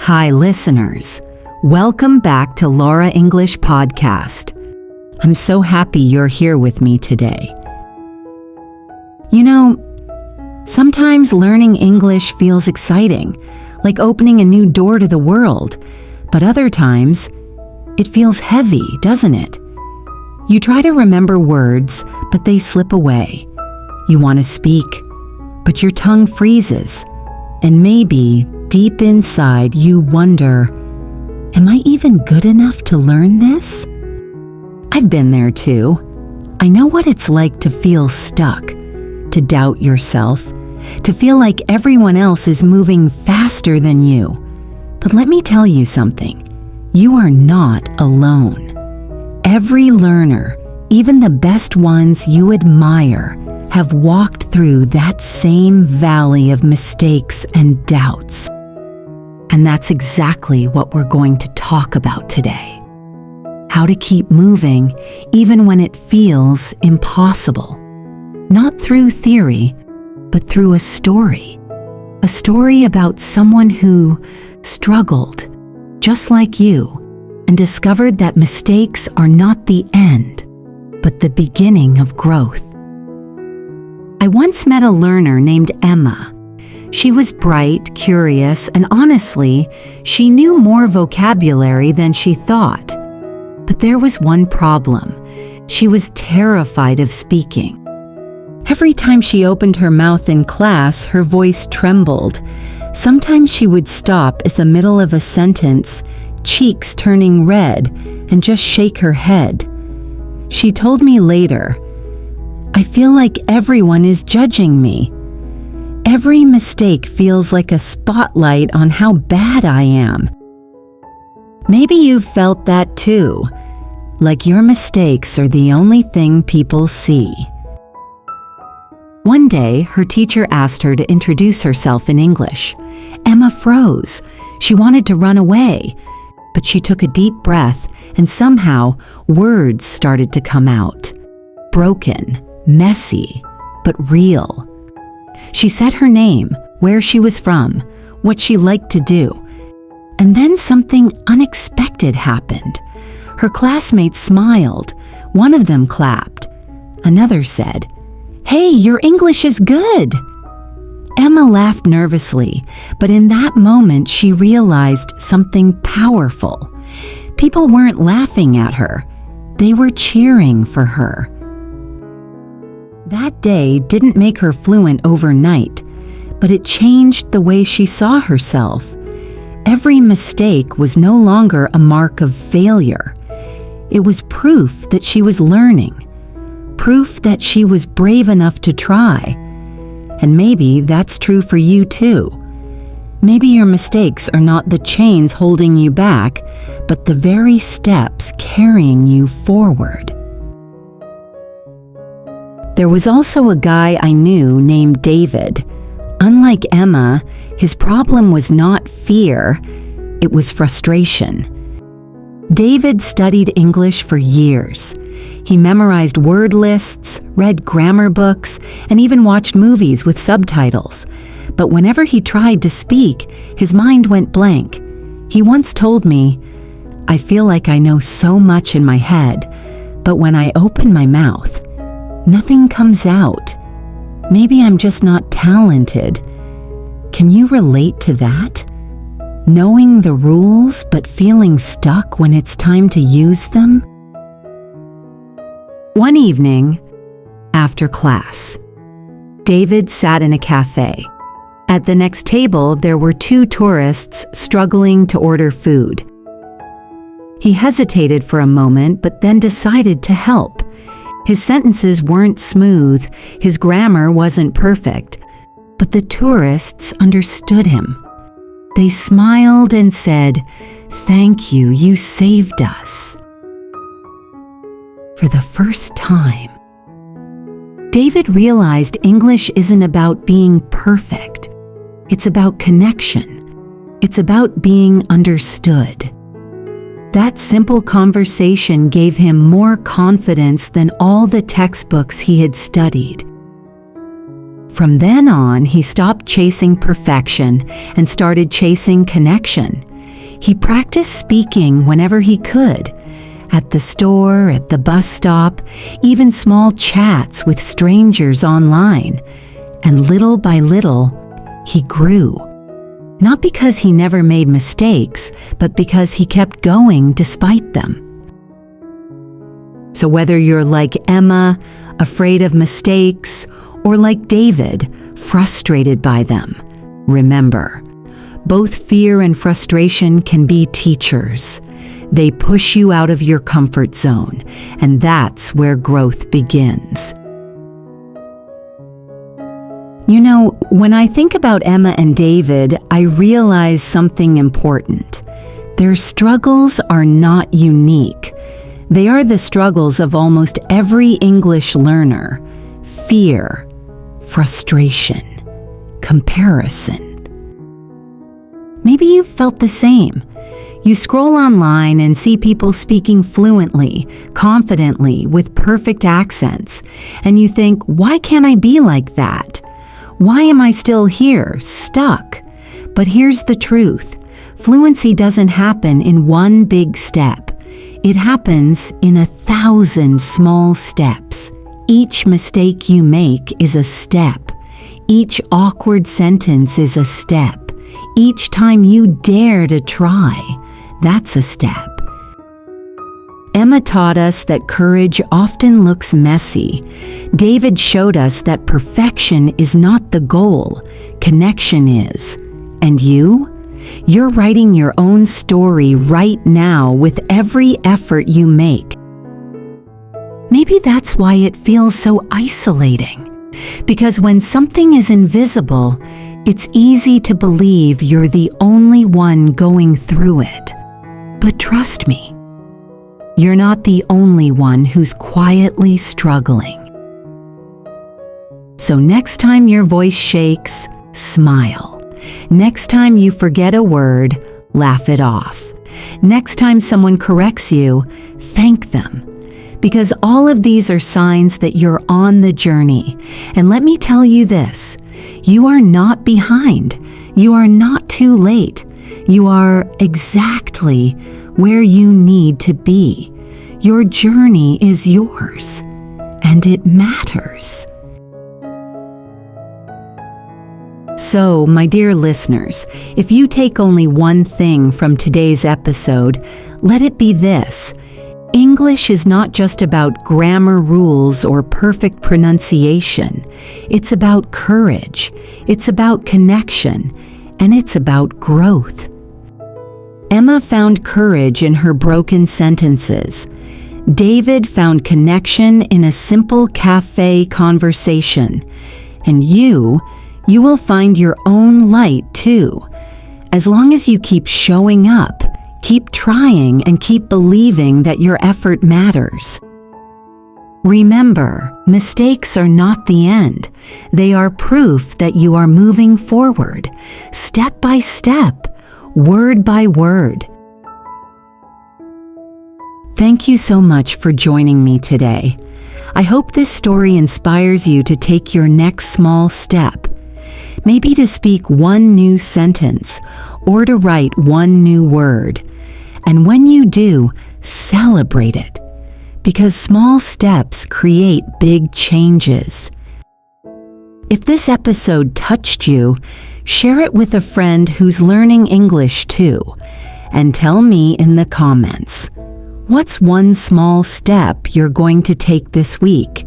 Hi, listeners. Welcome back to Laura English Podcast. I'm so happy you're here with me today. You know, sometimes learning English feels exciting, like opening a new door to the world, but other times, it feels heavy, doesn't it? You try to remember words, but they slip away. You want to speak, but your tongue freezes, and maybe deep inside, you wonder, am I even good enough to learn this? I've been there too. I know what it's like to feel stuck, to doubt yourself, to feel like everyone else is moving faster than you. But let me tell you something. You are not alone. Every learner, even the best ones you admire, have walked through that same valley of mistakes and doubts. And that's exactly what we're going to talk about today. How to keep moving even when it feels impossible. Not through theory, but through a story. A story about someone who struggled, just like you, and discovered that mistakes are not the end, but the beginning of growth. I once met a learner named Emma. She was bright, curious, and honestly, she knew more vocabulary than she thought. But there was one problem. She was terrified of speaking. Every time she opened her mouth in class, her voice trembled. Sometimes she would stop at the middle of a sentence, cheeks turning red, and just shake her head. She told me later, "I feel like everyone is judging me. Every mistake feels like a spotlight on how bad I am." Maybe you've felt that too, like your mistakes are the only thing people see. One day, her teacher asked her to introduce herself in English. Emma froze. She wanted to run away, but she took a deep breath and somehow words started to come out. Broken, messy, but real. She said her name, where she was from, what she liked to do. And then something unexpected happened. Her classmates smiled. One of them clapped. Another said, "Hey, your English is good." Emma laughed nervously, but in that moment she realized something powerful. People weren't laughing at her. They were cheering for her. That day didn't make her fluent overnight, but it changed the way she saw herself. Every mistake was no longer a mark of failure. It was proof that she was learning, proof that she was brave enough to try. And maybe that's true for you too. Maybe your mistakes are not the chains holding you back, but the very steps carrying you forward. There was also a guy I knew named David. Unlike Emma, his problem was not fear, it was frustration. David studied English for years. He memorized word lists, read grammar books, and even watched movies with subtitles. But whenever he tried to speak, his mind went blank. He once told me, "I feel like I know so much in my head, but when I open my mouth, nothing comes out. Maybe I'm just not talented." Can you relate to that? Knowing the rules but feeling stuck when it's time to use them? One evening, after class, David sat in a cafe. At the next table, there were two tourists struggling to order food. He hesitated for a moment, but then decided to help. His sentences weren't smooth, his grammar wasn't perfect, but the tourists understood him. They smiled and said, "Thank you, you saved us." For the first time, David realized English isn't about being perfect. It's about connection. It's about being understood. That simple conversation gave him more confidence than all the textbooks he had studied. From then on, he stopped chasing perfection and started chasing connection. He practiced speaking whenever he could, at the store, at the bus stop, even small chats with strangers online. And little by little, he grew. Not because he never made mistakes, but because he kept going despite them. So whether you're like Emma, afraid of mistakes, or like David, frustrated by them, remember, both fear and frustration can be teachers. They push you out of your comfort zone, and that's where growth begins. You know, when I think about Emma and David, I realize something important. Their struggles are not unique. They are the struggles of almost every English learner: fear, frustration, comparison. Maybe you've felt the same. You scroll online and see people speaking fluently, confidently, with perfect accents, and you think, why can't I be like that? Why am I still here, stuck? But here's the truth. Fluency doesn't happen in one big step. It happens in 1,000 small steps. Each mistake you make is a step. Each awkward sentence is a step. Each time you dare to try, that's a step. Emma taught us that courage often looks messy. David showed us that perfection is not the goal, connection is. And you? You're writing your own story right now with every effort you make. Maybe that's why it feels so isolating. Because when something is invisible, it's easy to believe you're the only one going through it. But trust me, you're not the only one who's quietly struggling. So next time your voice shakes, smile. Next time you forget a word, laugh it off. Next time someone corrects you, thank them. Because all of these are signs that you're on the journey. And let me tell you this, you are not behind. You are not too late. You are exactly where you need to be. Your journey is yours, and it matters. So, my dear listeners, if you take only one thing from today's episode, let it be this. English is not just about grammar rules or perfect pronunciation. It's about courage, it's about connection, and it's about growth. Emma found courage in her broken sentences. David found connection in a simple cafe conversation. And you will find your own light too. As long as you keep showing up, keep trying, and keep believing that your effort matters. Remember, mistakes are not the end. They are proof that you are moving forward, step by step, word by word. Thank you so much for joining me today. I hope this story inspires you to take your next small step. Maybe to speak one new sentence or to write one new word. And when you do, celebrate it. Because small steps create big changes. If this episode touched you, share it with a friend who's learning English too. And tell me in the comments, what's one small step you're going to take this week?